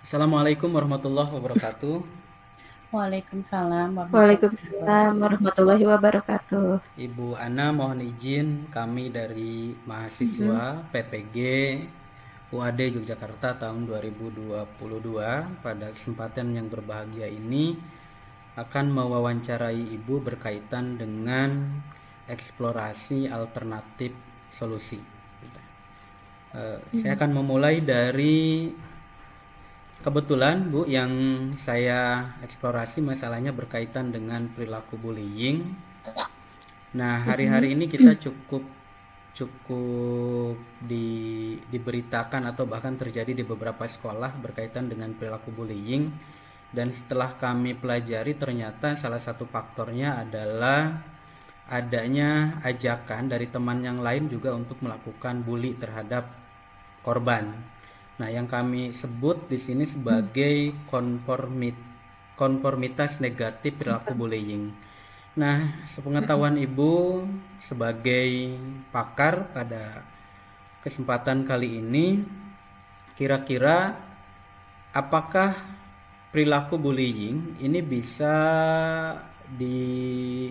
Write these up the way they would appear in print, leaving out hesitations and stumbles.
Assalamualaikum warahmatullahi wabarakatuh. Waalaikumsalam warahmatullahi Waalaikumsalam wabarakatuh. warahmatullahi wabarakatuh. Ibu Ana mohon izin kami dari mahasiswa Mhm. PPG UAD Yogyakarta tahun 2022 pada kesempatan yang berbahagia ini akan mewawancarai Ibu berkaitan dengan eksplorasi alternatif solusi. Saya akan memulai dari kebetulan Bu, yang saya eksplorasi masalahnya berkaitan dengan perilaku bullying. Nah, hari-hari Mhm. ini kita cukup cukup diberitakan atau bahkan terjadi di beberapa sekolah berkaitan dengan perilaku bullying. Dan setelah kami pelajari ternyata salah satu faktornya adalah adanya ajakan dari teman yang lain juga untuk melakukan bully terhadap korban. Nah, yang kami sebut di sini sebagai konformitas negatif perilaku bullying. Nah, sepengetahuan Ibu sebagai pakar pada kesempatan kali ini, kira-kira apakah perilaku bullying ini bisa di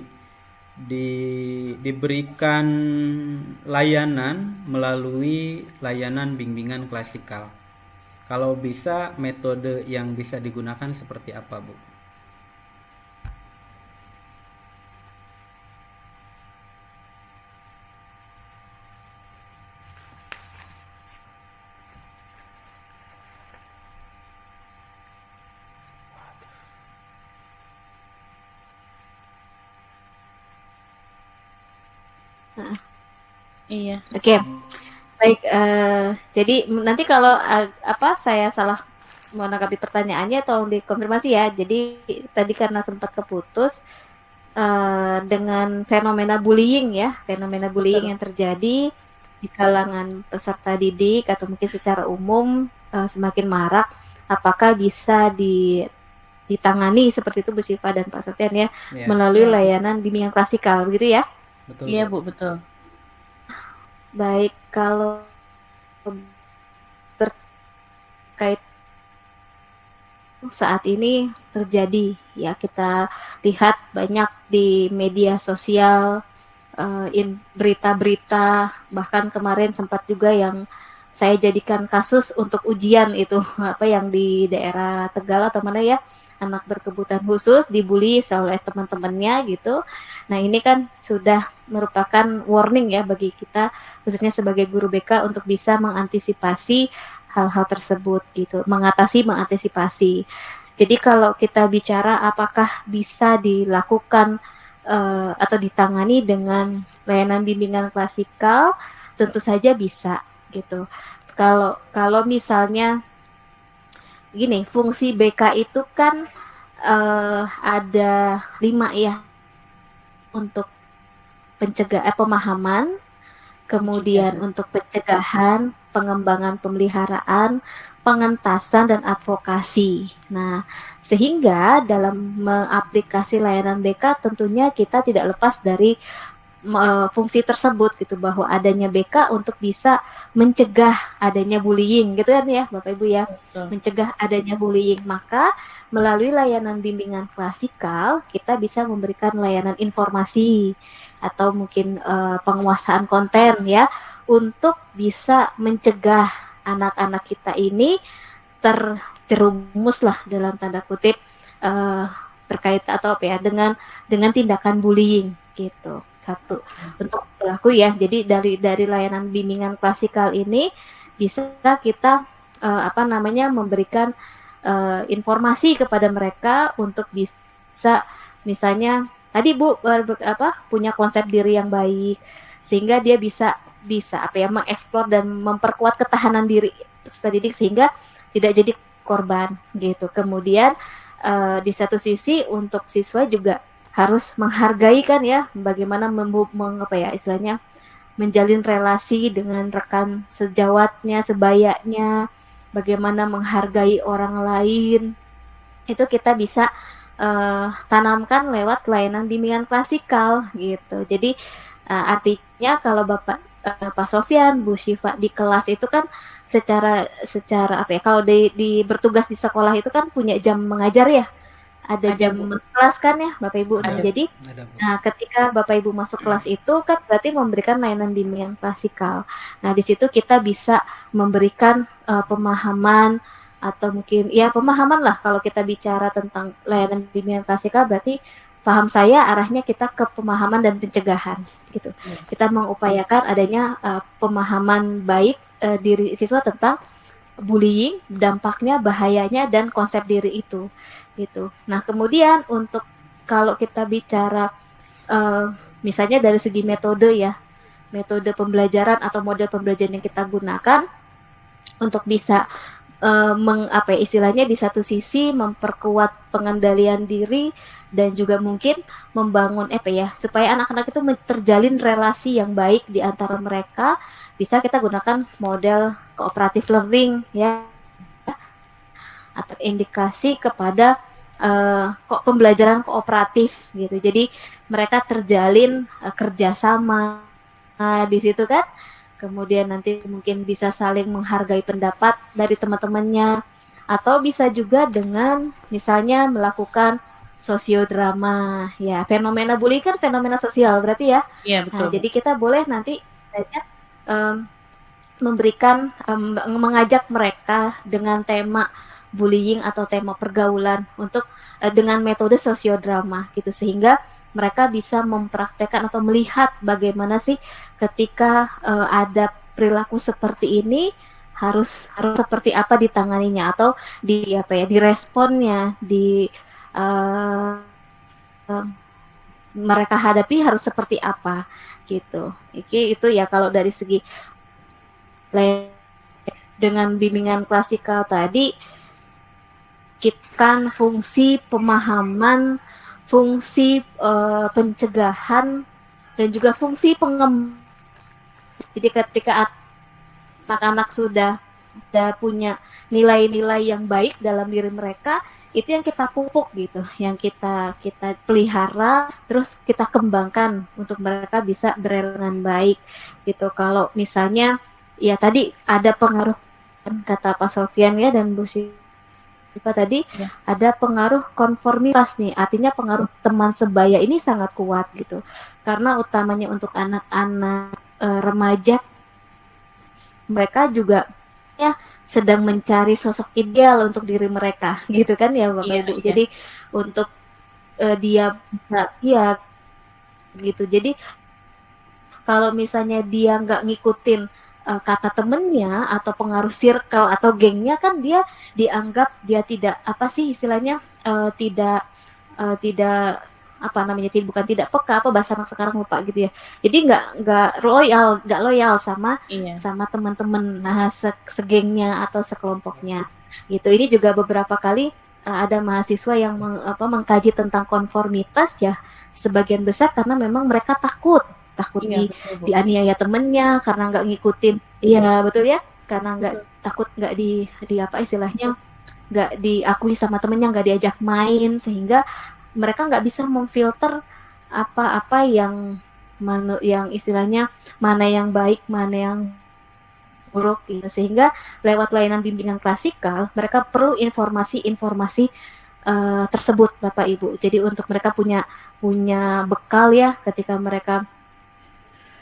diberikan layanan melalui layanan bimbingan klasikal? Kalau bisa, metode yang bisa digunakan seperti apa, Bu? Iya, Oke, baik. Jadi nanti kalau saya salah menanggapi pertanyaannya, tolong dikonfirmasi ya. Jadi tadi karena sempat keputus dengan fenomena bullying betul. yang terjadi di kalangan peserta didik atau mungkin secara umum semakin marak. Apakah bisa ditangani seperti itu Bu Siva dan Pak Sofian ya, Ya, melalui Ya, layanan bimbingan klasikal begitu ya? betul, iya Bu. Bu, betul. Baik, kalau terkait saat ini terjadi ya, kita lihat banyak di media sosial berita-berita, bahkan kemarin sempat juga yang saya jadikan kasus untuk ujian itu apa yang di daerah Tegal atau mana ya, anak berkebutuhan khusus dibully oleh teman-temannya gitu. Nah, ini kan sudah merupakan warning ya bagi kita khususnya sebagai guru BK untuk bisa mengantisipasi hal-hal tersebut gitu, mengantisipasi. Jadi kalau kita bicara apakah bisa dilakukan atau ditangani dengan layanan bimbingan klasikal, tentu saja bisa gitu. Kalau kalau misalnya gini, fungsi BK itu kan ada 5 ya, untuk pemahaman, kemudian Pencegahan. untuk pencegahan, pengembangan pemeliharaan, pengentasan, dan advokasi. Nah, sehingga dalam mengaplikasi layanan BK tentunya kita tidak lepas dari fungsi tersebut gitu, bahwa adanya BK untuk bisa mencegah adanya bullying gitu kan ya Bapak Ibu ya, Betul. mencegah adanya bullying. Maka melalui layanan bimbingan klasikal kita bisa memberikan layanan informasi atau mungkin penguasaan konten ya, untuk bisa mencegah anak-anak kita ini terjerumus lah dalam tanda kutip uh, terkait atau apa ya, dengan tindakan bullying gitu. Satu, untuk pelaku ya. Jadi dari layanan bimbingan klasikal ini bisa kita memberikan informasi kepada mereka untuk bisa, misalnya tadi Bu punya konsep diri yang baik, sehingga dia bisa bisa mengeksplor dan memperkuat ketahanan diri peserta didik sehingga tidak jadi korban gitu. Kemudian di satu sisi untuk siswa juga harus menghargai kan ya, bagaimana istilahnya menjalin relasi dengan rekan sejawatnya, sebayanya, bagaimana menghargai orang lain. Itu kita bisa tanamkan lewat layanan bimbingan klasikal gitu. Jadi artinya kalau Bapak Pak Sofyan, Bu Syifa di kelas itu kan secara apa ya? Kalau di bertugas di sekolah itu kan punya jam mengajar ya, ada Ada, jam Bu. kelas kan ya, Bapak Ibu. Nah, Ada. jadi Ada, Bu. ketika Bapak Ibu masuk kelas itu kan berarti memberikan layanan bimbingan klasikal. Nah, di situ kita bisa memberikan pemahaman atau mungkin ya pemahaman lah kalau kita bicara tentang layanan bimbingan klasikal berarti paham saya arahnya kita ke pemahaman dan pencegahan gitu. Kita mengupayakan adanya pemahaman baik diri siswa tentang bullying, dampaknya, bahayanya dan konsep diri itu gitu. Nah, kemudian untuk kalau kita bicara misalnya dari segi metode ya, metode pembelajaran atau model pembelajaran yang kita gunakan untuk bisa istilahnya di satu sisi memperkuat pengendalian diri dan juga mungkin membangun supaya anak-anak itu terjalin relasi yang baik di antara mereka, bisa kita gunakan model cooperative learning ya, atau indikasi kepada pembelajaran kooperatif gitu. Jadi mereka terjalin kerjasama di situ kan. Kemudian nanti mungkin bisa saling menghargai pendapat dari teman-temannya, atau bisa juga dengan misalnya melakukan sosiodrama ya, fenomena bullying kan fenomena sosial berarti ya. Iya, betul. Nah, jadi kita boleh nanti memberikan mengajak mereka dengan tema bullying atau tema pergaulan untuk dengan metode sosiodrama gitu, sehingga mereka bisa mempraktekkan atau melihat bagaimana sih ketika ada perilaku seperti ini harus seperti apa ditanganinya atau diresponnya mereka hadapi harus seperti apa gitu. Itu ya kalau dari segi dengan bimbingan klasikal tadi kita fungsi pemahaman, fungsi pencegahan dan juga fungsi pengembang. Jadi ketika anak-anak sudah punya nilai-nilai yang baik dalam diri mereka, itu yang kita pupuk gitu, yang kita pelihara, terus kita kembangkan untuk mereka bisa berrelasi baik gitu. Kalau misalnya ya tadi ada pengaruh kata Pak Sofyan ya dan Bu Syifa tadi ya, ada pengaruh konformitas nih, artinya pengaruh teman sebaya ini sangat kuat gitu, karena utamanya untuk anak-anak remaja, mereka juga ya sedang mencari sosok ideal untuk diri mereka gitu kan ya Bapak Ibu. Jadi untuk dia bisa ya gitu. Jadi kalau misalnya dia nggak ngikutin kata temennya atau pengaruh circle atau gengnya, kan dia dianggap dia tidak istilahnya tidak bukan tidak peka, bahasa anak sekarang lupa gitu ya. Jadi nggak loyal sama teman-teman segengnya atau sekelompoknya gitu. Ini juga beberapa kali ada mahasiswa yang mengkaji tentang konformitas ya, sebagian besar karena memang mereka takut dianiaya temennya karena nggak ngikutin. Iya betul ya, karena takut nggak istilahnya nggak diakui sama temennya, nggak diajak main, sehingga mereka nggak bisa memfilter apa yang istilahnya mana yang baik, mana yang buruk gitu. Sehingga lewat layanan bimbingan klasikal mereka perlu informasi tersebut Bapak Ibu. Jadi untuk mereka punya bekal ya ketika mereka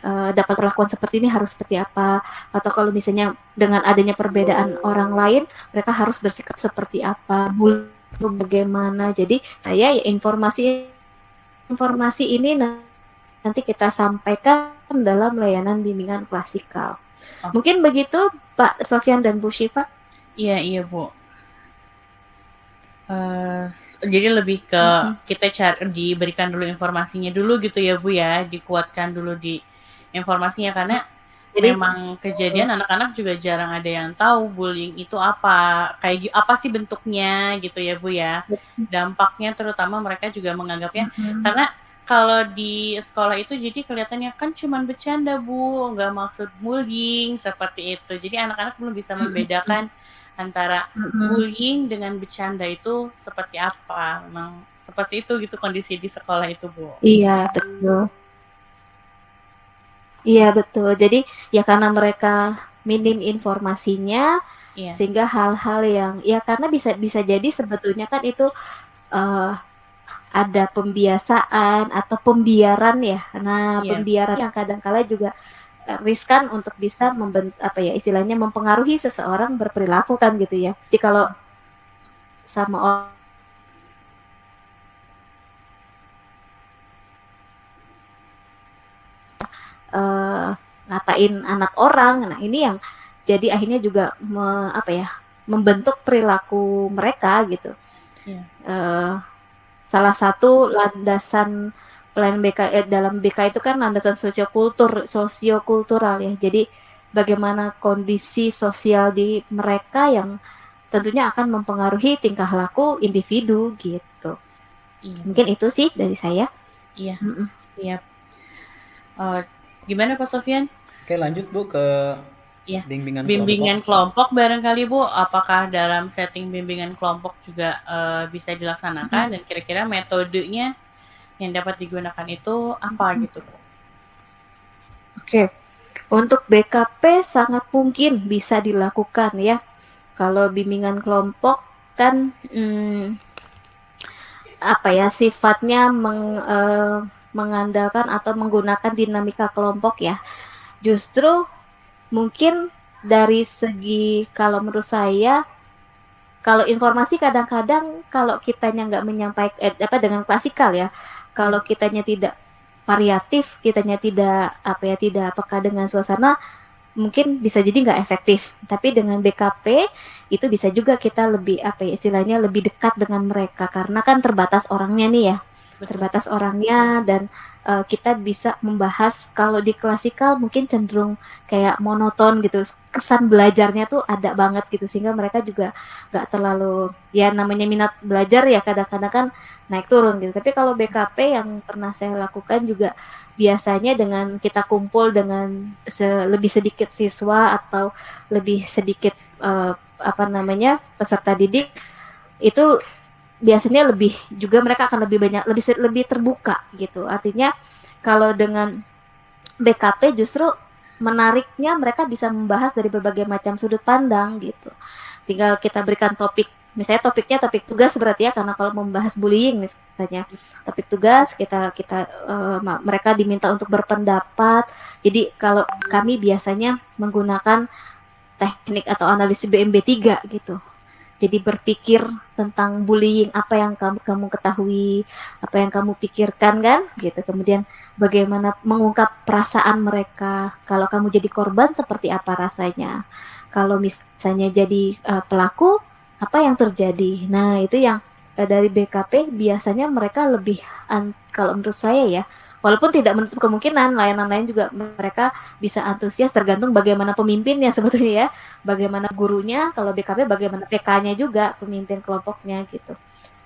dapat perlakuan seperti ini harus seperti apa, atau kalau misalnya dengan adanya perbedaan orang lain mereka harus bersikap seperti apa, bagaimana. Jadi ya informasi ini nanti kita sampaikan dalam layanan bimbingan klasikal. Mungkin begitu Pak Sofyan dan Bu Syifa. Iya Bu. Jadi lebih ke kita diberikan dulu informasinya dulu gitu ya Bu ya, dikuatkan dulu di informasinya, karena memang kejadian anak-anak juga jarang ada yang tahu bullying itu apa, kayak apa sih bentuknya gitu ya Bu ya, dampaknya terutama mereka juga menganggapnya karena kalau di sekolah itu jadi kelihatannya kan cuman bercanda Bu, nggak maksud bullying seperti itu. Jadi anak-anak belum bisa membedakan antara bullying dengan bercanda itu seperti apa. Memang seperti itu gitu kondisi di sekolah itu Bu. Iya betul. Iya betul. Jadi ya karena mereka minim informasinya, Iya, sehingga hal-hal yang ya karena bisa bisa jadi sebetulnya kan itu eh, ada pembiasaan atau pembiaran ya. Nah, iya, pembiaran yang kadang-kala juga riskan untuk bisa apa ya istilahnya mempengaruhi seseorang berperilaku kan gitu ya. Jadi kalau sama uh, ngatain anak orang, nah ini yang jadi akhirnya juga apa ya membentuk perilaku mereka gitu. iya, Uh, Salah satu landasan plan BK dalam BK itu kan landasan sosiokultural ya. Jadi bagaimana kondisi sosial di mereka yang tentunya akan mempengaruhi tingkah laku individu gitu. iya, Mungkin itu sih dari saya. iya, Mm-mm. siap. Eh, gimana Pak Sofyan? Oke, lanjut Bu ke Iya, bimbingan bimbingan kelompok. kelompok barangkali Bu, apakah dalam setting bimbingan kelompok juga bisa dilaksanakan dan kira-kira metodenya yang dapat digunakan itu apa gitu Bu? Oke, untuk BKP sangat mungkin bisa dilakukan ya. Kalau bimbingan kelompok kan apa ya sifatnya mengandalkan atau menggunakan dinamika kelompok ya. Justru mungkin dari segi kalau menurut saya kalau informasi kadang-kadang kalau kitanya nggak menyampaikan apa dengan klasikal ya, Ya, kalau kitanya tidak variatif, kitanya tidak apa ya tidak peka dengan suasana, mungkin bisa jadi nggak efektif. Tapi dengan BKP itu bisa juga kita lebih apa ya istilahnya lebih dekat dengan mereka karena kan terbatas orangnya nih ya, betul. terbatas orangnya dan kita bisa membahas kalau di klasikal mungkin cenderung kayak monoton gitu, kesan belajarnya tuh ada banget gitu sehingga mereka juga nggak terlalu ya namanya minat belajar ya kadang-kadang kan naik turun gitu. Tapi kalau BKP yang pernah saya lakukan juga biasanya dengan kita kumpul dengan lebih sedikit siswa atau lebih sedikit apa namanya peserta didik itu biasanya lebih juga mereka akan lebih banyak lebih terbuka gitu. Artinya kalau dengan BKP justru menariknya mereka bisa membahas dari berbagai macam sudut pandang gitu. Tinggal kita berikan topik, misalnya topiknya topik tugas berarti ya karena kalau membahas bullying misalnya topik tugas kita mereka diminta untuk berpendapat. Jadi kalau kami biasanya menggunakan teknik atau analisis BMB3 gitu. Jadi berpikir tentang bullying, apa yang kamu ketahui, apa yang kamu pikirkan kan, gitu. Kemudian bagaimana mengungkap perasaan mereka. Kalau kamu jadi korban, seperti apa rasanya? Kalau misalnya jadi pelaku, apa yang terjadi? Nah, itu yang dari BKP biasanya mereka lebih, kalau menurut saya ya, walaupun tidak menutup kemungkinan layanan lain juga mereka bisa antusias tergantung bagaimana pemimpinnya sebetulnya ya bagaimana gurunya, kalau BKP bagaimana PK-nya juga, pemimpin kelompoknya gitu.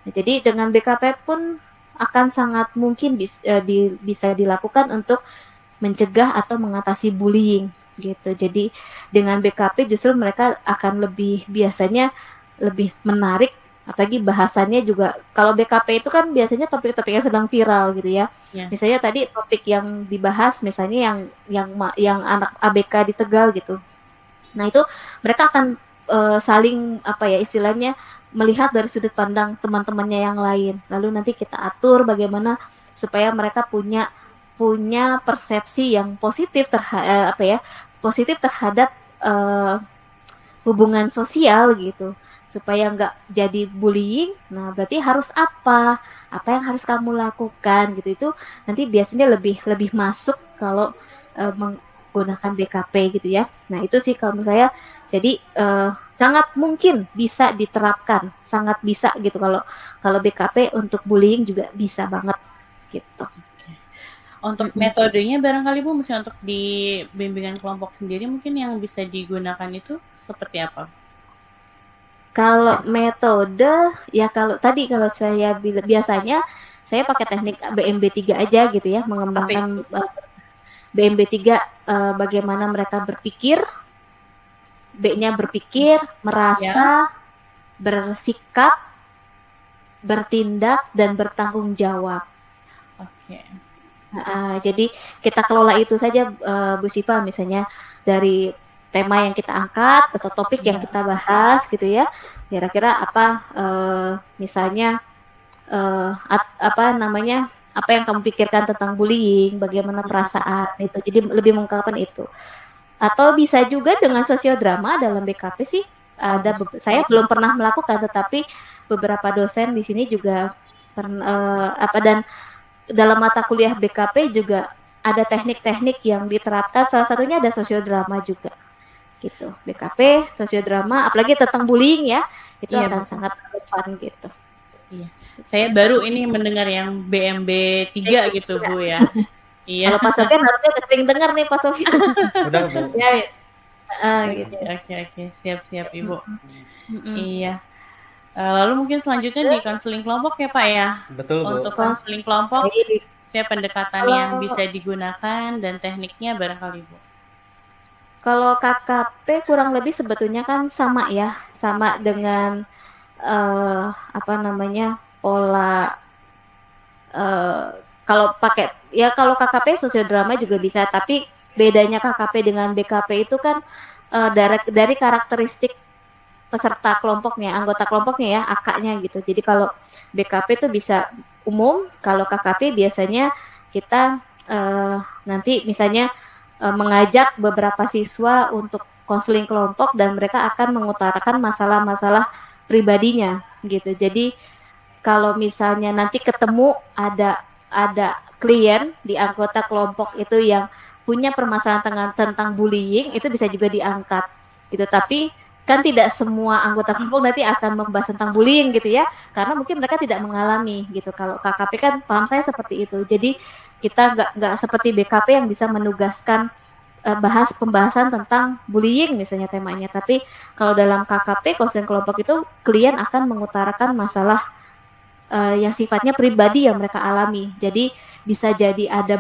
Nah, jadi dengan BKP pun akan sangat mungkin bisa dilakukan untuk mencegah atau mengatasi bullying gitu. Jadi dengan BKP justru mereka akan lebih biasanya lebih menarik apalagi bahasanya juga kalau BKP itu kan biasanya topik-topik yang sedang viral gitu ya. Ya, Misalnya tadi topik yang dibahas misalnya yang anak ABK di Tegal gitu. Nah, itu mereka akan saling apa ya istilahnya melihat dari sudut pandang teman-temannya yang lain. Lalu nanti kita atur bagaimana supaya mereka punya punya persepsi yang positif apa ya positif terhadap uh, hubungan sosial gitu supaya nggak jadi bullying. Nah, berarti harus apa yang harus kamu lakukan gitu itu nanti biasanya lebih lebih masuk kalau menggunakan BKP gitu ya. Nah, itu sih kalau menurut saya jadi sangat mungkin bisa diterapkan, sangat bisa gitu kalau kalau BKP untuk bullying juga bisa banget gitu. untuk Mm-mm. metodenya barangkali Bu, misalnya untuk di bimbingan kelompok sendiri mungkin yang bisa digunakan itu seperti apa? Kalau metode ya kalau tadi kalau saya biasanya saya pakai teknik BMB3 aja gitu ya, Apa itu? mengembangkan BMB3 bagaimana mereka berpikir, B-nya berpikir, Ya, merasa, bersikap, bertindak dan bertanggung jawab. oke. Jadi kita kelola itu saja, Bu Siva, misalnya dari tema yang kita angkat atau topik yang kita bahas gitu ya. Kira-kira apa, misalnya apa namanya, apa yang kamu pikirkan tentang bullying, bagaimana perasaan itu. Jadi lebih mengungkapkan itu. Atau bisa juga dengan sosiodrama dalam BKP sih. Saya belum pernah melakukan, tetapi beberapa dosen di sini juga dan dalam mata kuliah BKP juga ada teknik-teknik yang diterapkan. Salah satunya ada sosiodrama juga gitu. BKP, sosiodrama, apalagi tentang bullying ya, itu akan sangat relevan gitu. Iya. Saya baru ini mendengar yang BMB 3 gitu Bu ya. Iya. Kalau Pak Sofian harusnya udah sering dengar nih Pak Sofian. Udah Bu. Ya, gitu. Oke. Siap Ibu. Iya. Lalu mungkin selanjutnya di konseling kelompok ya Pak ya. Betul Bu. Untuk konseling kelompok, saya pendekatan yang bisa digunakan dan tekniknya barangkali Bu. Kalau KKP kurang lebih sebetulnya kan sama ya, sama dengan pola kalau KKP sosiodrama juga bisa, tapi bedanya KKP dengan BKP itu kan dari karakteristik peserta kelompoknya, anggota kelompoknya ya, AK-nya gitu. Jadi kalau BKP itu bisa umum, kalau KKP biasanya kita nanti misalnya mengajak beberapa siswa untuk konseling kelompok dan mereka akan mengutarakan masalah-masalah pribadinya gitu. Jadi kalau misalnya nanti ketemu ada klien di anggota kelompok itu yang punya permasalahan tentang bullying, itu bisa juga diangkat gitu. Tapi kan tidak semua anggota kelompok nanti akan membahas tentang bullying gitu ya, karena mungkin mereka tidak mengalami gitu. Kalau KKP kan paham saya seperti itu. Jadi kita nggak seperti BKP yang bisa menugaskan pembahasan tentang bullying misalnya temanya. Tapi kalau dalam KKP konseling kelompok itu klien akan mengutarakan masalah yang sifatnya pribadi yang mereka alami. Jadi bisa jadi ada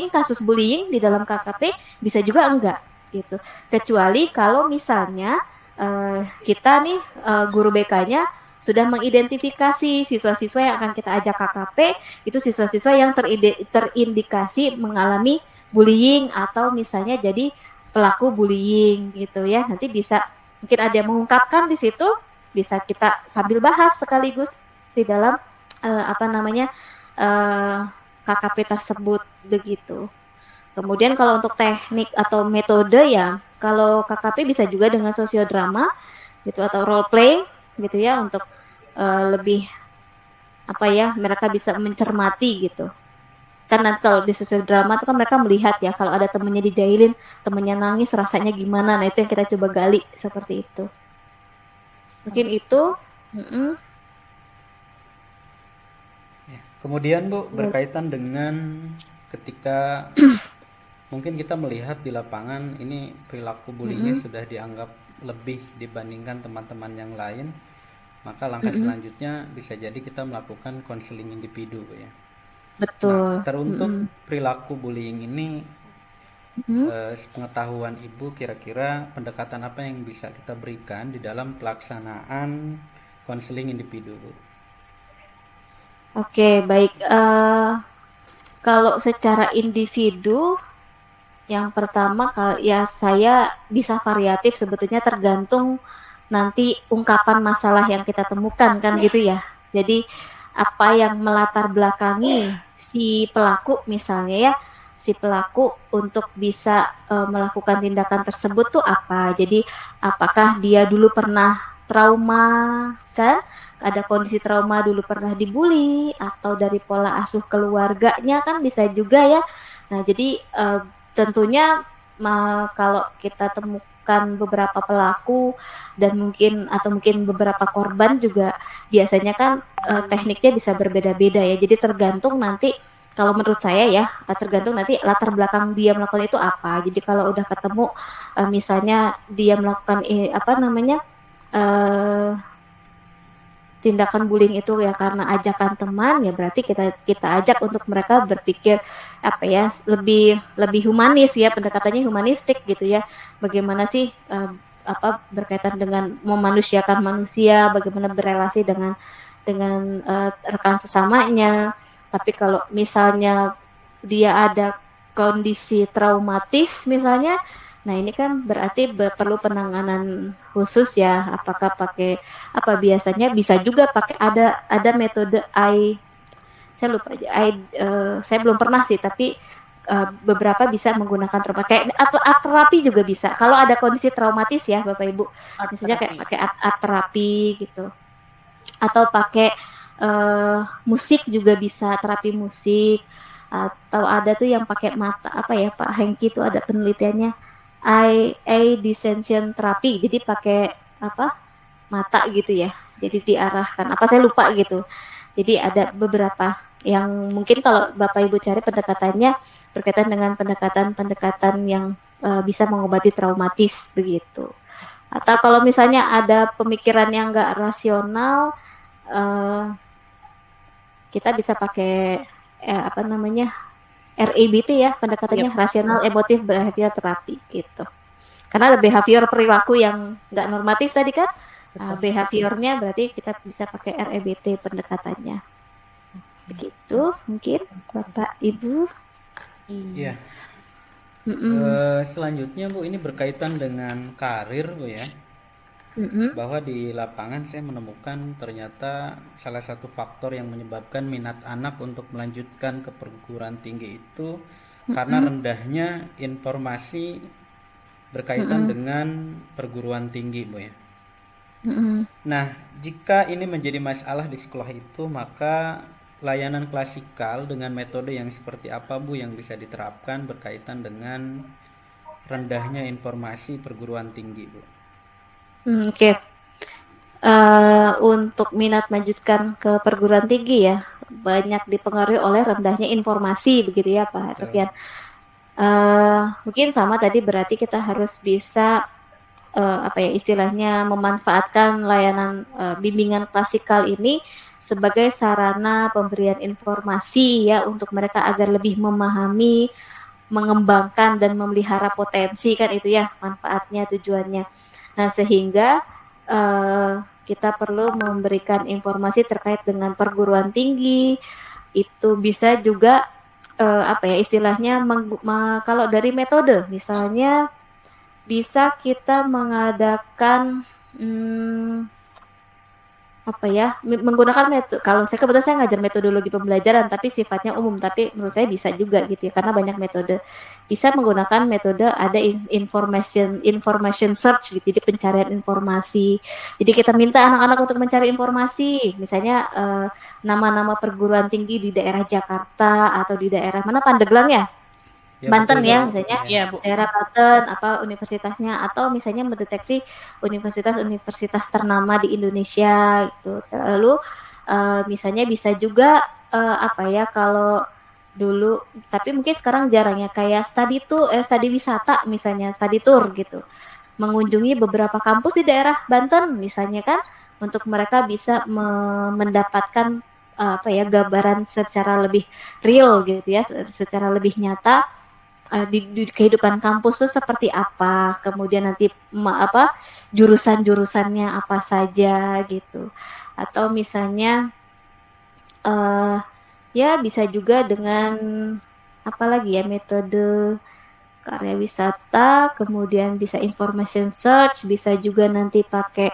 kasus bullying di dalam KKP, bisa juga enggak gitu. Kecuali kalau misalnya kita nih guru BK-nya sudah mengidentifikasi siswa-siswa yang akan kita ajak KKP itu siswa-siswa yang terindikasi mengalami bullying atau misalnya jadi pelaku bullying gitu ya. Nanti bisa mungkin ada yang mengungkapkan di situ, bisa kita sambil bahas sekaligus di dalam KKP tersebut begitu. Kemudian kalau untuk teknik atau metode ya, kalau KKP bisa juga dengan sosiodrama gitu atau role play gitu ya untuk lebih mereka bisa mencermati gitu. Karena kalau di sosiodrama itu kan mereka melihat ya kalau ada temennya dijailin, temennya nangis rasanya gimana. Nah itu yang kita coba gali seperti itu. Mungkin itu. Kemudian Bu, berkaitan dengan ketika mungkin kita melihat di lapangan ini perilaku bullying sudah dianggap lebih dibandingkan teman-teman yang lain, maka langkah selanjutnya bisa jadi kita melakukan konseling individu ya. Betul. Nah, teruntuk perilaku bullying ini, pengetahuan Ibu kira-kira pendekatan apa yang bisa kita berikan di dalam pelaksanaan konseling individu Bu? Oke, baik. Kalau secara individu, yang pertama ya saya bisa variatif sebetulnya tergantung nanti ungkapan masalah yang kita temukan kan gitu ya. Jadi apa yang melatar belakangi si pelaku misalnya ya, si pelaku untuk bisa melakukan tindakan tersebut tuh apa. Jadi apakah dia dulu pernah trauma kan? Ada kondisi trauma dulu pernah dibully atau dari pola asuh keluarganya kan bisa juga ya. Nah jadi tentunya kalau kita temukan beberapa pelaku dan mungkin beberapa korban juga biasanya kan tekniknya bisa berbeda-beda ya. Jadi tergantung nanti kalau menurut saya ya tergantung nanti latar belakang dia melakukan itu apa. Jadi kalau udah ketemu misalnya dia melakukan tindakan bullying itu ya karena ajakan teman ya berarti kita ajak untuk mereka berpikir lebih humanis ya, pendekatannya humanistik gitu ya. Bagaimana sih berkaitan dengan memanusiakan manusia, bagaimana berelasi dengan rekan sesamanya. Tapi kalau misalnya dia ada kondisi traumatis misalnya, nah ini kan berarti perlu penanganan khusus ya. Apakah pakai apa, biasanya bisa juga pakai ada metode saya lupa aja, saya belum pernah sih, tapi beberapa bisa menggunakan trauma kayak atau art terapi juga bisa. Kalau ada kondisi traumatis ya Bapak Ibu, misalnya kayak pakai art terapi gitu, atau pakai musik juga bisa, terapi musik, atau ada tuh yang pakai mata, apa ya Pak Hengki itu ada penelitiannya, eye dissension terapi, jadi pakai apa, mata gitu ya, jadi diarahkan apa, saya lupa gitu. Jadi ada beberapa yang mungkin kalau Bapak Ibu cari pendekatannya berkaitan dengan pendekatan-pendekatan yang bisa mengobati traumatis begitu. Atau kalau misalnya ada pemikiran yang nggak rasional, kita bisa pakai apa namanya, REBT ya, pendekatannya rasional emotif behavior terapi gitu. Karena ada behavior perilaku yang nggak normatif tadi kan, behaviornya berarti kita bisa pakai REBT pendekatannya. Begitu mungkin Bapak Ibu. Iya. Selanjutnya Bu, ini berkaitan dengan karir Bu ya. Bahwa di lapangan saya menemukan ternyata salah satu faktor yang menyebabkan minat anak untuk melanjutkan ke perguruan tinggi itu karena rendahnya informasi berkaitan dengan perguruan tinggi Bu ya. Nah, jika ini menjadi masalah di sekolah itu, maka layanan klasikal dengan metode yang seperti apa Bu yang bisa diterapkan berkaitan dengan rendahnya informasi perguruan tinggi Bu? Oke. Untuk minat melanjutkan ke perguruan tinggi ya, banyak dipengaruhi oleh rendahnya informasi begitu ya Pak Sofian. Mungkin sama tadi, berarti kita harus bisa apa ya istilahnya, memanfaatkan layanan bimbingan klasikal ini sebagai sarana pemberian informasi ya, untuk mereka agar lebih memahami, mengembangkan dan memelihara potensi kan, itu ya manfaatnya, tujuannya. Nah, sehingga kita perlu memberikan informasi terkait dengan perguruan tinggi. Itu bisa juga apa ya istilahnya, kalau dari metode misalnya bisa kita mengadakan apa ya, menggunakan metode. Kalau saya kebetulan saya ngajar metodologi pembelajaran tapi sifatnya umum, tapi menurut saya bisa juga gitu ya, karena banyak metode. Bisa menggunakan metode ada information search gitu, jadi pencarian informasi. Jadi kita minta anak-anak untuk mencari informasi, misalnya nama-nama perguruan tinggi di daerah Jakarta atau di daerah mana, Pandeglang ya, Banten betul, ya, Bu. misalnya Iya, Bu. daerah Banten apa universitasnya, atau misalnya mendeteksi universitas-universitas ternama di Indonesia gitu. Lalu misalnya bisa juga apa ya, kalau dulu, tapi mungkin sekarang jarang ya, kayak studi wisata misalnya, study tour gitu, mengunjungi beberapa kampus di daerah Banten misalnya kan, untuk mereka bisa mendapatkan apa ya, gambaran secara lebih real gitu ya, secara lebih nyata di kehidupan kampus tuh seperti apa, kemudian nanti apa jurusan-jurusannya apa saja gitu. Atau misalnya ya bisa juga dengan apa lagi ya, metode karya wisata, kemudian bisa information search, bisa juga nanti pakai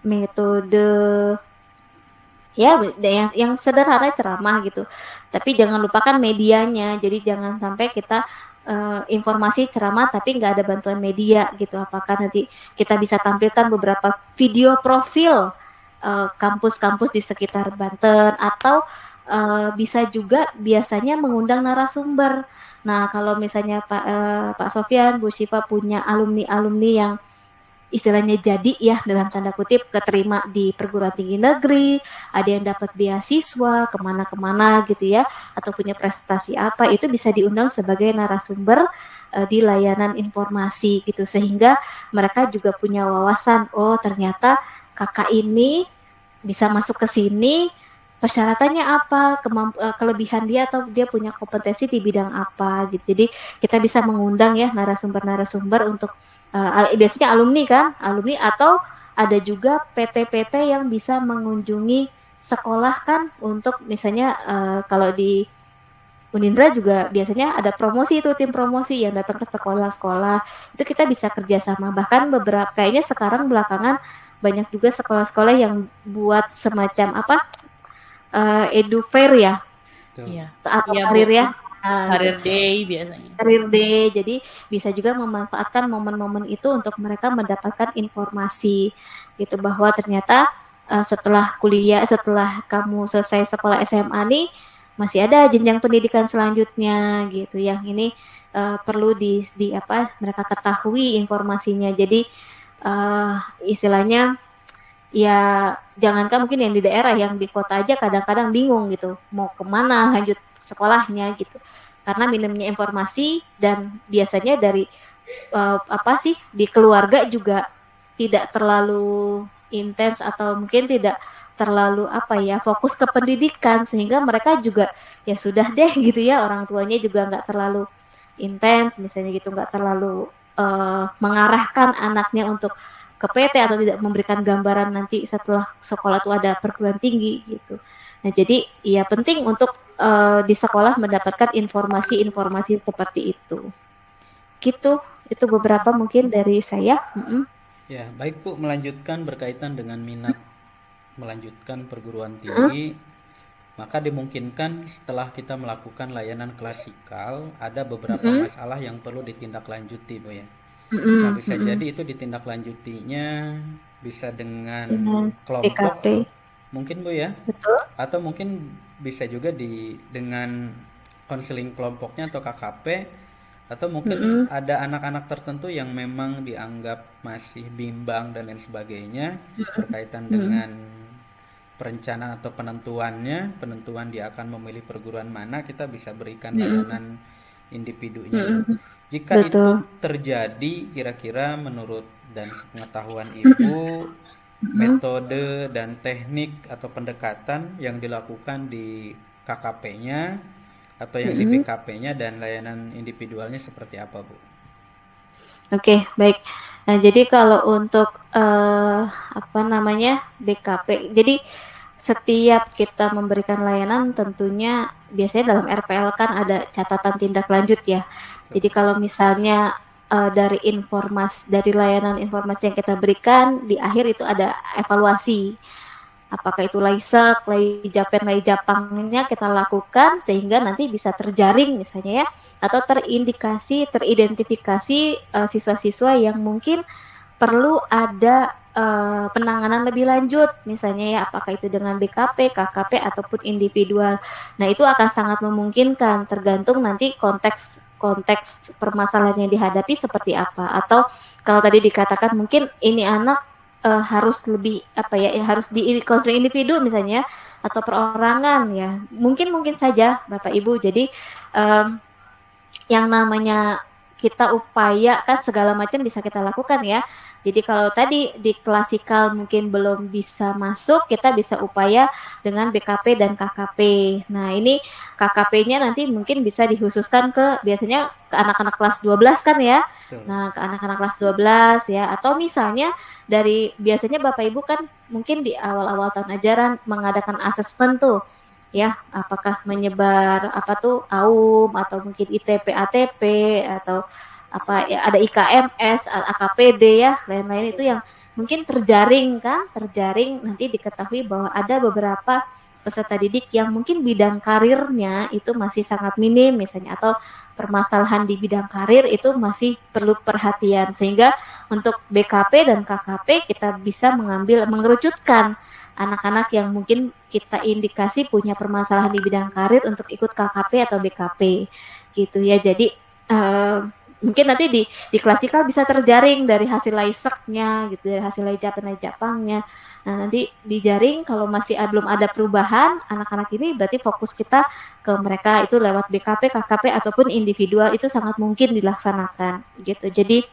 metode ya yang sederhana, ceramah gitu. Tapi jangan lupakan medianya. Jadi jangan sampai kita informasi ceramah tapi nggak ada bantuan media gitu. Apakah nanti kita bisa tampilkan beberapa video profil kampus-kampus di sekitar Banten, atau bisa juga biasanya mengundang narasumber. Nah, kalau misalnya Pak Sofyan, Bu Syifa punya alumni-alumni yang istilahnya jadi ya dalam tanda kutip keterima di perguruan tinggi negeri, ada yang dapat beasiswa kemana-kemana gitu ya, atau punya prestasi apa, itu bisa diundang sebagai narasumber di layanan informasi gitu, sehingga mereka juga punya wawasan, oh ternyata kakak ini bisa masuk ke sini, persyaratannya apa, kelebihan dia, atau dia punya kompetensi di bidang apa gitu. Jadi kita bisa mengundang ya narasumber-narasumber untuk biasanya alumni kan, alumni, atau ada juga PT-PT yang bisa mengunjungi sekolah kan untuk misalnya kalau di Unindra juga biasanya ada promosi itu, tim promosi yang datang ke sekolah-sekolah. Itu kita bisa kerjasama. Bahkan beberapa kayaknya sekarang belakangan banyak juga sekolah-sekolah yang buat semacam edu fair ya Tuh. Iya. atau Iya, Bu. karir ya. Nah, Career Day biasanya. Career Day. Jadi bisa juga memanfaatkan momen-momen itu untuk mereka mendapatkan informasi gitu bahwa ternyata setelah kuliah, setelah kamu selesai sekolah SMA nih masih ada jenjang pendidikan selanjutnya gitu. Yang ini perlu di apa mereka ketahui informasinya. Jadi istilahnya ya jangankan mungkin yang di daerah, yang di kota aja kadang-kadang bingung gitu mau kemana lanjut sekolahnya gitu karena minimnya informasi. Dan biasanya dari di keluarga juga tidak terlalu intens atau mungkin tidak terlalu fokus ke pendidikan, sehingga mereka juga ya sudah deh gitu ya, orang tuanya juga nggak terlalu intens misalnya gitu, nggak terlalu mengarahkan anaknya untuk ke PT atau tidak memberikan gambaran nanti setelah sekolah itu ada perguruan tinggi gitu. Nah jadi ya penting untuk di sekolah mendapatkan informasi-informasi seperti itu. Gitu, itu beberapa mungkin dari saya. Ya, baik Bu, melanjutkan berkaitan dengan minat melanjutkan perguruan tinggi, maka dimungkinkan setelah kita melakukan layanan klasikal, ada beberapa masalah yang perlu ditindaklanjuti, Bu ya. Nah, bisa jadi itu ditindaklanjutinya bisa dengan kelompok, PKP. mungkin Bu ya, Betul. atau mungkin bisa juga dengan konseling kelompoknya atau KKP, atau mungkin ada anak-anak tertentu yang memang dianggap masih bimbang dan lain sebagainya berkaitan dengan perencanaan atau penentuan dia akan memilih perguruan mana, kita bisa berikan layanan individunya. Jika Betul. itu terjadi, kira-kira menurut dan pengetahuan Ibu, metode dan teknik atau pendekatan yang dilakukan di KKP-nya atau yang di BKP-nya dan layanan individualnya seperti apa, Bu? Oke, baik. Nah, jadi kalau untuk BKP, jadi setiap kita memberikan layanan tentunya biasanya dalam RPL kan ada catatan tindak lanjut ya. Jadi kalau misalnya dari layanan informasi yang kita berikan, di akhir itu ada evaluasi. Apakah itu laisek, laijapangnya kita lakukan sehingga nanti bisa terjaring misalnya ya, atau teridentifikasi siswa-siswa yang mungkin perlu ada penanganan lebih lanjut misalnya ya, apakah itu dengan BKP, KKP ataupun individual. Nah, itu akan sangat memungkinkan tergantung nanti konteks permasalahan yang dihadapi seperti apa. Atau kalau tadi dikatakan mungkin ini anak harus lebih harus di konseling individu misalnya atau perorangan ya. Mungkin saja Bapak Ibu. Jadi yang namanya kita upaya kan segala macam bisa kita lakukan ya. Jadi kalau tadi di klasikal mungkin belum bisa masuk, kita bisa upaya dengan BKP dan KKP. Nah, ini KKP-nya nanti mungkin bisa dikhususkan biasanya ke anak-anak kelas 12 kan ya. Betul. Nah, ke anak-anak kelas 12 ya, atau misalnya biasanya Bapak Ibu kan mungkin di awal-awal tahun ajaran mengadakan asesmen tuh. Ya, apakah menyebar AUM atau mungkin ITP ATP atau ada IKMS, AKPD ya, lain-lain itu yang mungkin terjaring nanti diketahui bahwa ada beberapa peserta didik yang mungkin bidang karirnya itu masih sangat minim misalnya, atau permasalahan di bidang karir itu masih perlu perhatian, sehingga untuk BKP dan KKP kita bisa mengerucutkan anak-anak yang mungkin kita indikasi punya permasalahan di bidang karir untuk ikut KKP atau BKP gitu ya. Jadi mungkin nanti di klasikal bisa terjaring dari hasil laiseknya gitu, dari hasil laijapangnya. Nah, nanti dijaring kalau masih belum ada perubahan anak-anak ini, berarti fokus kita ke mereka itu lewat BKP, KKP ataupun individual, itu sangat mungkin dilaksanakan gitu. Jadi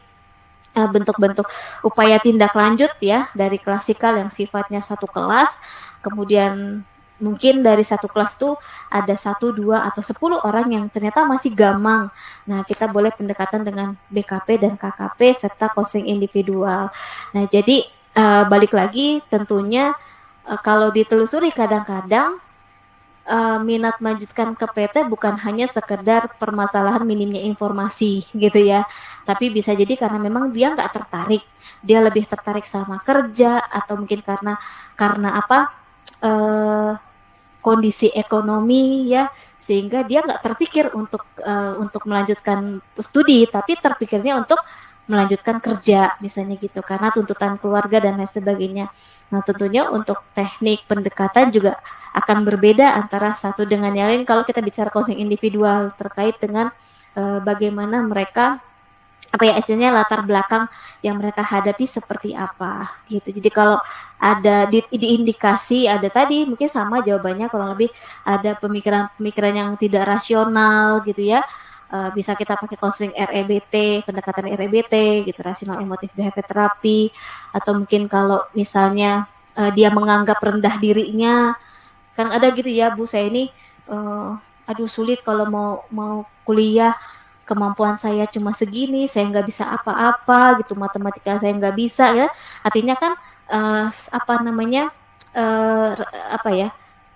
bentuk-bentuk upaya tindak lanjut ya dari klasikal yang sifatnya satu kelas, kemudian mungkin dari satu kelas tuh ada 1, 2, atau 10 orang yang ternyata masih gamang. Nah, kita boleh pendekatan dengan BKP dan KKP serta coaching individual. Nah, jadi balik lagi tentunya kalau ditelusuri kadang-kadang minat melanjutkan ke PT bukan hanya sekedar permasalahan minimnya informasi gitu ya, tapi bisa jadi karena memang dia nggak tertarik, dia lebih tertarik sama kerja atau mungkin karena apa kondisi ekonomi ya, sehingga dia nggak terpikir untuk melanjutkan studi, tapi terpikirnya untuk melanjutkan kerja misalnya gitu karena tuntutan keluarga dan lain sebagainya. Nah tentunya untuk teknik pendekatan juga akan berbeda antara satu dengan yang lain kalau kita bicara coaching individual terkait dengan bagaimana mereka apa ya istilahnya latar belakang yang mereka hadapi seperti apa gitu. Jadi kalau ada di indikasi ada tadi mungkin sama jawabannya kurang lebih ada pemikiran-pemikiran yang tidak rasional gitu ya. Bisa kita pakai konseling REBT, pendekatan REBT gitu, rasional emotif behavior therapy, atau mungkin kalau misalnya dia menganggap rendah dirinya, kan ada gitu ya Bu, saya ini aduh sulit kalau mau kuliah, kemampuan saya cuma segini, saya nggak bisa apa-apa gitu, matematika saya nggak bisa ya, artinya kan apa namanya apa ya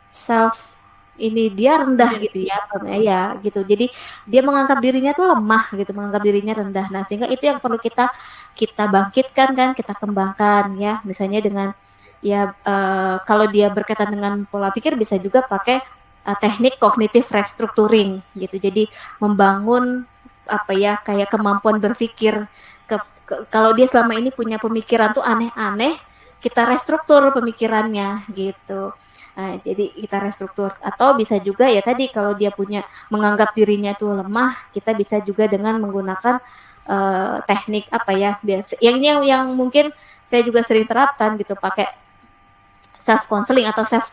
self ini dia rendah gitu ya gitu, jadi dia menganggap dirinya tuh lemah gitu, menganggap dirinya rendah. Nah sehingga itu yang perlu kita bangkitkan kan, kita kembangkan ya, misalnya dengan ya kalau dia berkaitan dengan pola pikir bisa juga pakai teknik cognitive restructuring gitu, jadi membangun apa ya kayak kemampuan berpikir kalau dia selama ini punya pemikiran tuh aneh-aneh, kita restruktur pemikirannya gitu. Nah, jadi kita restruktur, atau bisa juga ya tadi kalau dia menganggap dirinya tuh lemah, kita bisa juga dengan menggunakan teknik apa ya biasa yang mungkin saya juga sering terapkan gitu, pakai self counseling atau self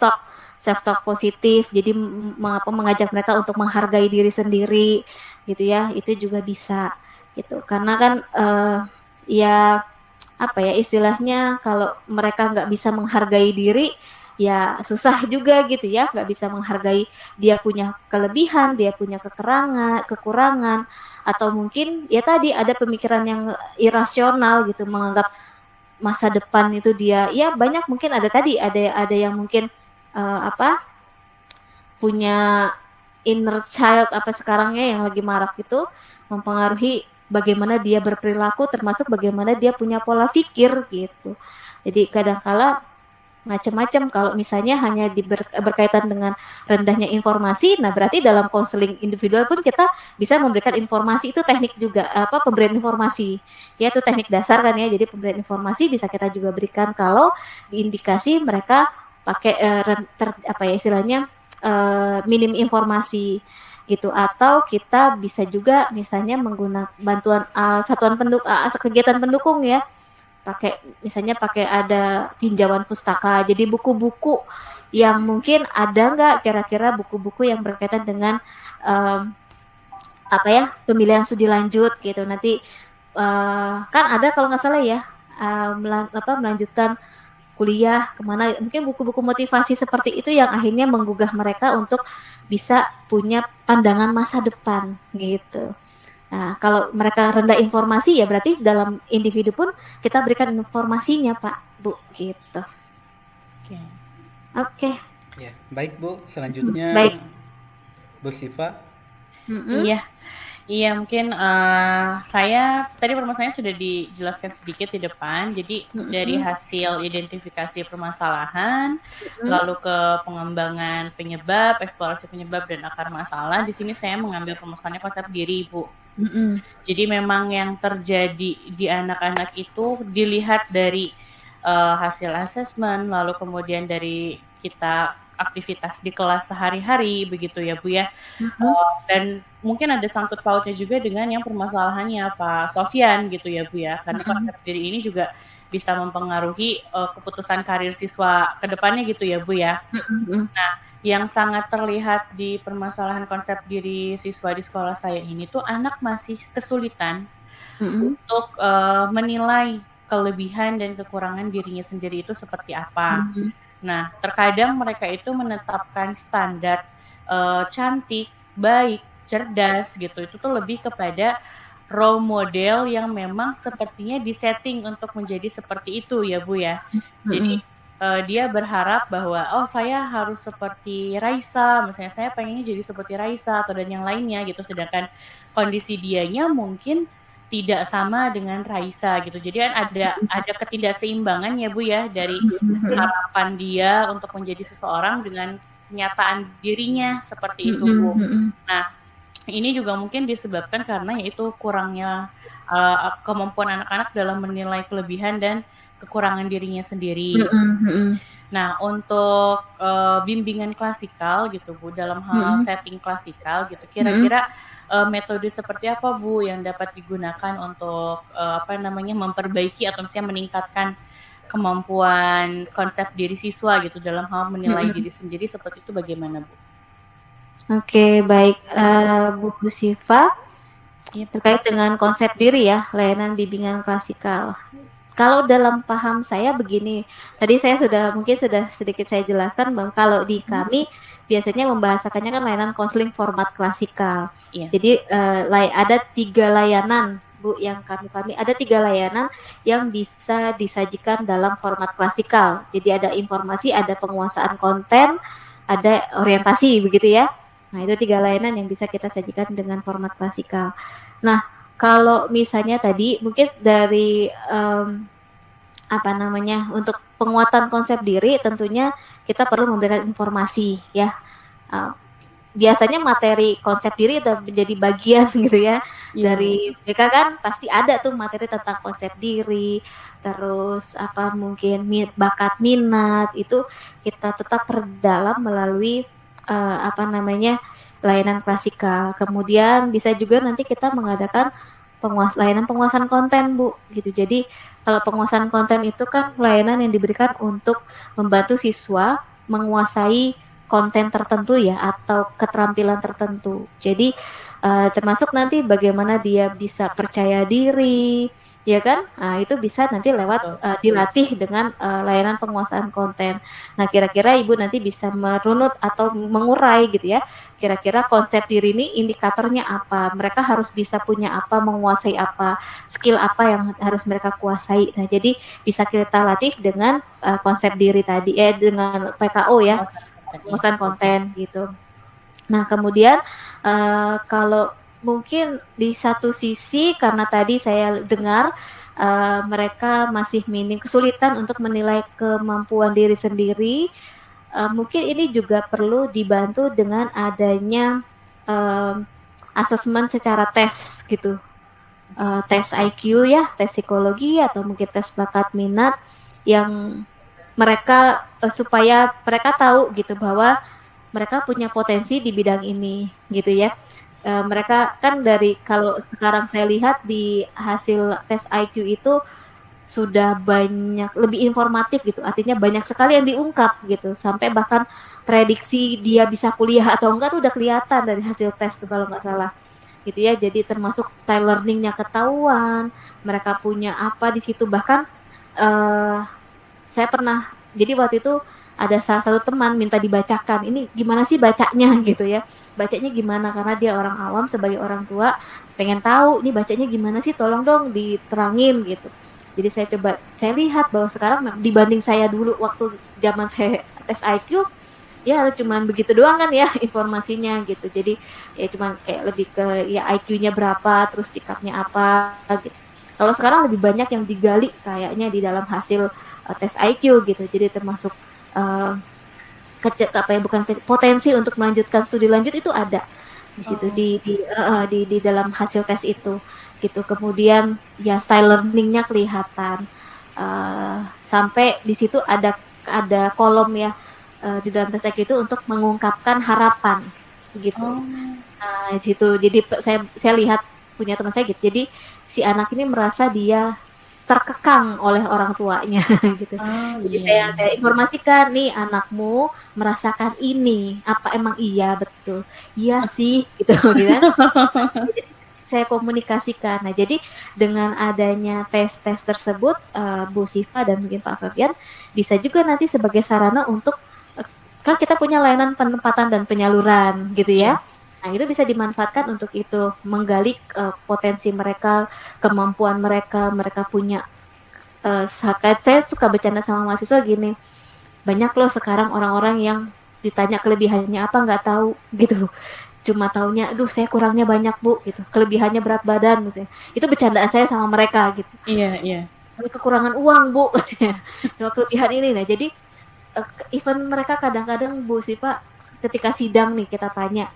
talk positif, jadi mengajak mereka untuk menghargai diri sendiri gitu ya, itu juga bisa gitu karena kan ya apa ya istilahnya kalau mereka nggak bisa menghargai diri ya susah juga gitu ya, nggak bisa menghargai dia punya kelebihan, dia punya kekurangan, atau mungkin ya tadi ada pemikiran yang irasional gitu, menganggap masa depan itu dia ya banyak mungkin ada yang mungkin apa punya inner child apa sekarangnya yang lagi marak itu mempengaruhi bagaimana dia berperilaku, termasuk bagaimana dia punya pola pikir gitu. Jadi kadang-kala macam-macam kalau misalnya hanya berkaitan dengan rendahnya informasi, nah berarti dalam konseling individual pun kita bisa memberikan informasi, itu teknik juga apa pemberian informasi ya, itu teknik dasar kan ya, jadi pemberian informasi bisa kita juga berikan kalau diindikasi mereka pakai apa ya istilahnya minim informasi gitu, atau kita bisa juga misalnya menggunakan bantuan kegiatan pendukung ya, misalnya pakai ada pinjaman pustaka, jadi buku-buku yang mungkin ada nggak kira-kira buku-buku yang berkaitan dengan apa ya pemilihan studi lanjut gitu, nanti kan ada kalau nggak salah ya melanjutkan kuliah kemana, mungkin buku-buku motivasi seperti itu yang akhirnya menggugah mereka untuk bisa punya pandangan masa depan gitu. Nah, kalau mereka rendah informasi ya berarti dalam individu pun kita berikan informasinya, Pak, Bu, gitu. Oke. Ya, baik Bu. Selanjutnya baik. Bu Siva. Iya, mungkin saya tadi permasalahannya sudah dijelaskan sedikit di depan. Jadi dari hasil identifikasi permasalahan, lalu ke pengembangan penyebab, eksplorasi penyebab dan akar masalah. Di sini saya mengambil permasalahannya konsep diri, Bu. Jadi memang yang terjadi di anak-anak itu dilihat dari hasil asesmen, lalu kemudian dari kita aktivitas di kelas sehari-hari begitu ya Bu ya. Dan mungkin ada sangkut pautnya juga dengan yang permasalahannya Pak Sofyan gitu ya Bu ya, karena konsep diri ini juga bisa mempengaruhi keputusan karir siswa ke depannya gitu ya Bu ya. Nah, yang sangat terlihat di permasalahan konsep diri siswa di sekolah saya ini tuh anak masih kesulitan untuk menilai kelebihan dan kekurangan dirinya sendiri itu seperti apa. Nah, terkadang mereka itu menetapkan standar cantik, baik, cerdas gitu. Itu tuh lebih kepada role model yang memang sepertinya disetting untuk menjadi seperti itu ya Bu ya. Jadi dia berharap bahwa saya harus seperti Raisa, misalnya saya pengennya jadi seperti Raisa atau dan yang lainnya gitu, sedangkan kondisi dianya mungkin tidak sama dengan Raisa gitu. Jadi kan ada ketidakseimbangan ya Bu ya dari harapan dia untuk menjadi seseorang dengan kenyataan dirinya seperti itu Bu. Nah, ini juga mungkin disebabkan karena yaitu kurangnya kemampuan anak-anak dalam menilai kelebihan dan kekurangan dirinya sendiri. Nah, untuk bimbingan klasikal gitu Bu, dalam hal setting klasikal gitu, kira-kira metode seperti apa Bu yang dapat digunakan untuk memperbaiki atau misalnya meningkatkan kemampuan konsep diri siswa gitu dalam hal menilai diri sendiri seperti itu bagaimana Bu? Oke, baik Bu Siva. Terkait dengan konsep diri ya, layanan bimbingan klasikal. Kalau dalam paham saya begini, tadi saya mungkin sudah sedikit saya jelaskan bahwa kalau di kami biasanya membahasakannya kan layanan konseling format klasikal. Jadi ada 3 layanan Bu yang kami ada 3 layanan yang bisa disajikan dalam format klasikal. Jadi ada informasi, ada penguasaan konten, ada orientasi begitu ya. Nah, itu 3 layanan yang bisa kita sajikan dengan format klasikal. Nah, kalau misalnya tadi mungkin dari untuk penguatan konsep diri tentunya kita perlu memberikan informasi ya. Biasanya materi konsep diri itu menjadi bagian gitu ya. Dari mereka kan pasti ada tuh materi tentang konsep diri, terus mungkin bakat minat itu kita tetap perdalam melalui layanan klasikal. Kemudian bisa juga nanti kita mengadakan layanan penguasaan konten Bu gitu. Jadi kalau penguasaan konten itu kan layanan yang diberikan untuk membantu siswa menguasai konten tertentu ya atau keterampilan tertentu. Jadi termasuk nanti bagaimana dia bisa percaya diri, ya kan? Nah, itu bisa nanti lewat dilatih dengan layanan penguasaan konten. Nah, kira-kira Ibu nanti bisa merunut atau mengurai gitu ya. Kira-kira konsep diri ini indikatornya apa? Mereka harus bisa punya apa, menguasai apa, skill apa yang harus mereka kuasai. Nah, jadi bisa kita latih dengan konsep diri tadi, dengan PKO ya, penguasaan konten gitu. Nah, kemudian kalau mungkin di satu sisi karena tadi saya dengar mereka masih minim kesulitan untuk menilai kemampuan diri sendiri, mungkin ini juga perlu dibantu dengan adanya asesmen secara tes gitu, tes IQ ya, tes psikologi atau mungkin tes bakat minat yang mereka supaya mereka tahu gitu bahwa mereka punya potensi di bidang ini gitu ya. Mereka kan kalau sekarang saya lihat di hasil tes IQ itu sudah banyak lebih informatif gitu, artinya banyak sekali yang diungkap gitu, sampai bahkan prediksi dia bisa kuliah atau enggak tuh udah kelihatan dari hasil tes tuh kalau nggak salah gitu ya. Jadi termasuk style learningnya ketahuan, mereka punya apa di situ. Bahkan saya pernah, jadi waktu itu ada salah satu teman minta dibacakan, ini gimana sih bacanya gitu ya, bacanya gimana, karena dia orang awam, sebagai orang tua pengen tahu ini bacanya gimana sih, tolong dong diterangin gitu. Jadi saya lihat bahwa sekarang dibanding saya dulu waktu zaman saya tes IQ ya cuman begitu doang kan ya informasinya gitu. Jadi ya cuman kayak lebih ke ya IQ-nya berapa, terus sikapnya apa gitu. Kalau sekarang lebih banyak yang digali kayaknya di dalam hasil tes IQ gitu. Jadi termasuk potensi untuk melanjutkan studi lanjut itu ada di situ di dalam hasil tes itu gitu. Kemudian ya style learningnya kelihatan, sampai di situ ada kolom ya di dalam tes IQ itu untuk mengungkapkan harapan gitu. Nah di situ jadi saya lihat punya teman saya gitu, jadi si anak ini merasa dia terkekang oleh orang tuanya gitu. Jadi saya informasikan, nih anakmu merasakan ini, apa emang iya betul? Iya sih gitu gitu. Jadi saya komunikasikan. Nah, jadi dengan adanya tes-tes tersebut, Bu Siva dan mungkin Pak Sofyan bisa juga nanti sebagai sarana untuk kan kita punya layanan penempatan dan penyaluran gitu ya. Nah, itu bisa dimanfaatkan untuk itu, menggali potensi mereka, kemampuan mereka punya. Saya suka bercanda sama mahasiswa gini, banyak loh sekarang orang-orang yang ditanya kelebihannya apa nggak tahu gitu. Cuma taunya, aduh saya kurangnya banyak bu, gitu. Kelebihannya berat badan, misalnya. Itu bercandaan saya sama mereka gitu. Iya, iya. Saya kekurangan uang bu, cuma kelebihan ini. Nah jadi even mereka kadang-kadang Bu Sipa ketika sidang nih kita tanya,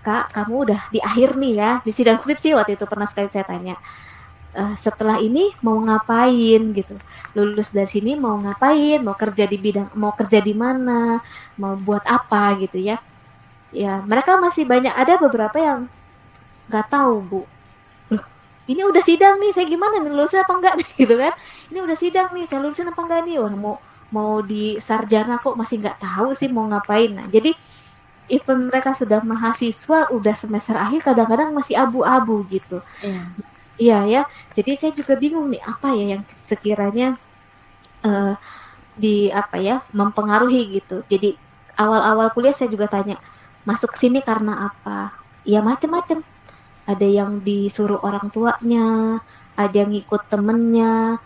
Kak kamu udah di akhir nih ya, di sidang skripsi waktu itu pernah sekali saya tanya, setelah ini mau ngapain gitu, lulus dari sini mau ngapain, mau kerja di bidang, mau kerja di mana, mau buat apa gitu ya. Ya mereka masih banyak, ada beberapa yang nggak tahu Bu, loh ini udah sidang nih saya gimana nih, lulusnya apa enggak nih gitu kan, ini udah sidang nih saya lulusin apa enggak nih, wah mau di sarjana kok masih nggak tahu sih mau ngapain. Nah jadi even mereka sudah mahasiswa, udah semester akhir kadang-kadang masih abu-abu gitu. Iya. Iya ya, jadi saya juga bingung nih apa ya yang sekiranya di apa ya mempengaruhi gitu. Jadi awal-awal kuliah saya juga tanya, masuk sini karena apa? Ya macem-macem. Ada yang disuruh orang tuanya, ada yang ngikut temennya.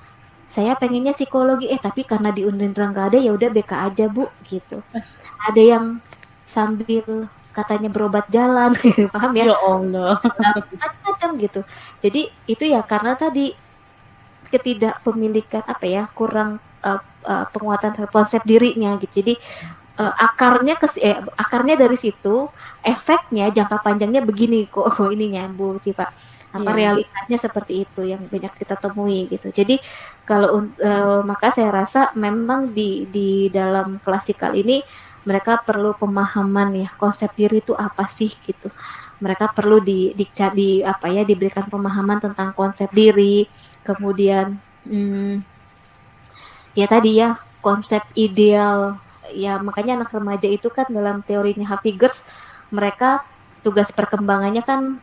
Saya pengennya psikologi, tapi karena di Unindra nggak ada, ya udah BK aja Bu gitu. Ada yang sambil katanya berobat jalan, paham ya? Ya Allah. Macam-macam gitu. Jadi itu ya karena tadi ketidakpemilikan apa ya, kurang penguatan terhadap konsep dirinya gitu. Jadi akarnya dari situ, efeknya jangka panjangnya begini kok ininya Bu Cipa. Apa realitasnya seperti itu yang banyak kita temui gitu. Jadi kalau maka saya rasa memang di dalam klasikal ini mereka perlu pemahaman ya, konsep diri itu apa sih gitu. Mereka perlu diberikan pemahaman tentang konsep diri, kemudian ya tadi ya konsep ideal ya, makanya anak remaja itu kan dalam teorinya Havigers mereka tugas perkembangannya kan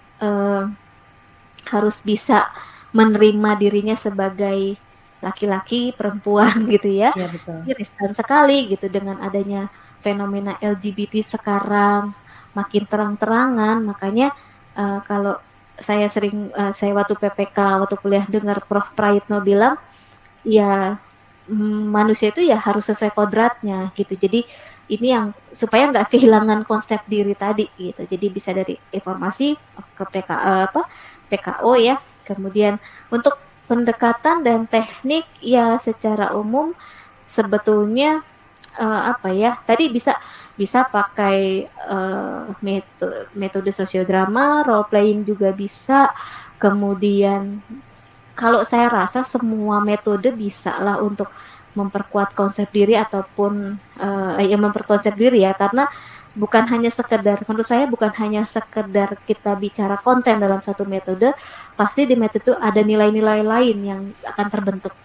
harus bisa menerima dirinya sebagai laki-laki, perempuan gitu ya. Iya betul. Riskan sekali gitu dengan adanya fenomena LGBT sekarang makin terang-terangan. Makanya kalau saya waktu PPK, waktu kuliah dengar Prof. Prayitno bilang, ya manusia itu ya harus sesuai kodratnya gitu. Jadi ini yang supaya nggak kehilangan konsep diri tadi gitu. Jadi bisa dari informasi ke PKO ya. Kemudian untuk pendekatan dan teknik ya secara umum sebetulnya tadi bisa pakai metode sosiodrama, role playing juga bisa. Kemudian kalau saya rasa semua metode bisa lah untuk memperkuat konsep diri ataupun memperkonsep diri ya, karena bukan hanya sekedar, menurut saya bukan hanya sekedar kita bicara konten dalam satu metode, pasti di metode itu ada nilai-nilai lain yang akan terbentuk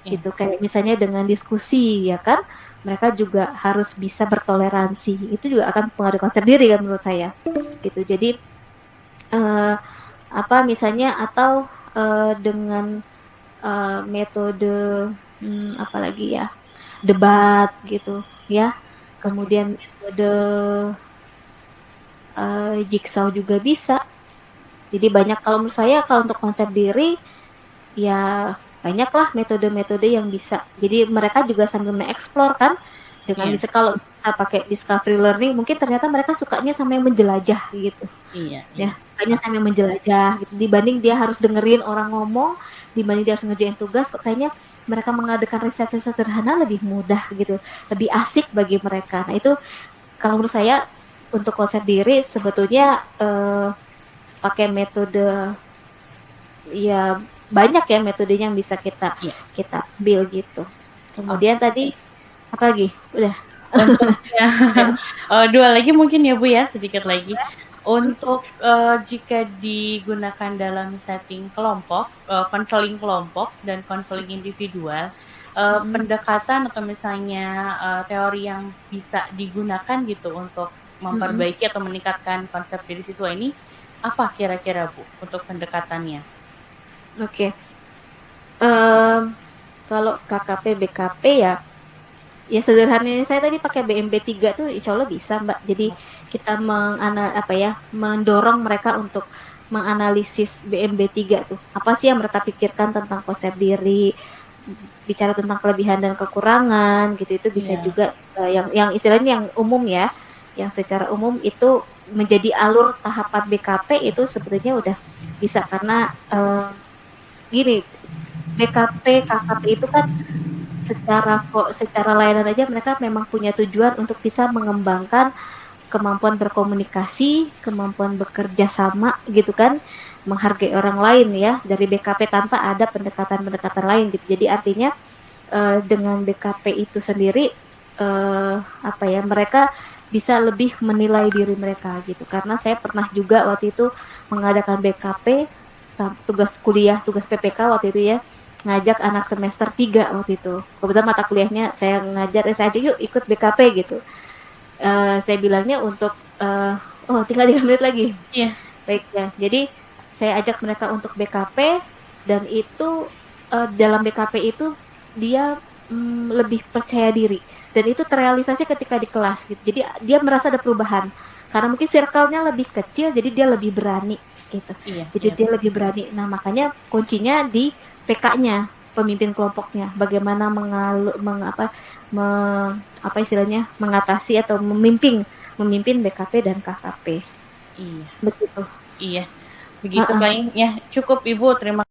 gitu. Kayak misalnya dengan diskusi ya kan, mereka juga harus bisa bertoleransi, itu juga akan pengaruh konsep diri kan menurut saya gitu. Jadi misalnya atau dengan metode apalagi ya, debat gitu ya, kemudian metode jigsaw juga bisa. Jadi banyak, kalau menurut saya kalau untuk konsep diri ya banyaklah metode-metode yang bisa. Jadi mereka juga sambil mengeksplor kan dengan bisa, kalau kita pakai discovery learning mungkin ternyata mereka sukanya sama yang menjelajah gitu. Iya. Ya, kayaknya sama yang menjelajah gitu. Dibanding dia harus dengerin orang ngomong, dibanding dia harus ngerjain tugas, kok kayaknya mereka mengadakan riset-riset sederhana lebih mudah gitu, lebih asik bagi mereka. Nah itu kalau menurut saya untuk konsep diri sebetulnya pakai metode ya banyak ya metodenya yang bisa kita ambil gitu. Kemudian tadi apa lagi? Udah. Untuk dua lagi mungkin ya Bu ya, sedikit lagi. Untuk jika digunakan dalam setting kelompok, konseling kelompok dan konseling individual, pendekatan atau misalnya teori yang bisa digunakan gitu untuk memperbaiki atau meningkatkan konsep diri siswa ini, apa kira-kira Bu untuk pendekatannya? Oke. Kalau KKP, BKP ya sederhananya saya tadi pakai BMB 3 tuh insya Allah bisa Mbak. Jadi kita mendorong mereka untuk menganalisis BMB 3 tuh. Apa sih yang mereka pikirkan tentang konsep diri, bicara tentang kelebihan dan kekurangan gitu, itu bisa Iya. juga yang istilahnya yang umum ya, yang secara umum itu menjadi alur tahapan BKP itu sebetulnya udah bisa karena gini, BKP KKP itu kan secara layanan aja mereka memang punya tujuan untuk bisa mengembangkan kemampuan berkomunikasi, kemampuan bekerja sama gitu kan, menghargai orang lain ya dari BKP tanpa ada pendekatan-pendekatan lain gitu. Jadi artinya dengan BKP itu sendiri apa ya, mereka bisa lebih menilai diri mereka gitu. Karena saya pernah juga waktu itu mengadakan BKP tugas kuliah, tugas PPK waktu itu ya, ngajak anak semester 3 waktu itu. Kebetulan mata kuliahnya saya ngajar, saya ajak yuk ikut BKP gitu. Saya bilangnya untuk oh tinggal 3 menit lagi. Iya. Baik ya. Jadi saya ajak mereka untuk BKP dan itu dalam BKP itu dia lebih percaya diri dan itu terrealisasi ketika di kelas gitu. Jadi dia merasa ada perubahan karena mungkin circle-nya lebih kecil jadi dia lebih berani gitu. Iya. Jadi dia lebih berani. Nah, makanya kuncinya di PK-nya, pemimpin kelompoknya. Bagaimana apa istilahnya mengatasi atau memimpin BKP dan KKP. Iya. Begitu. Iya. Begitu paling ya cukup Ibu, terima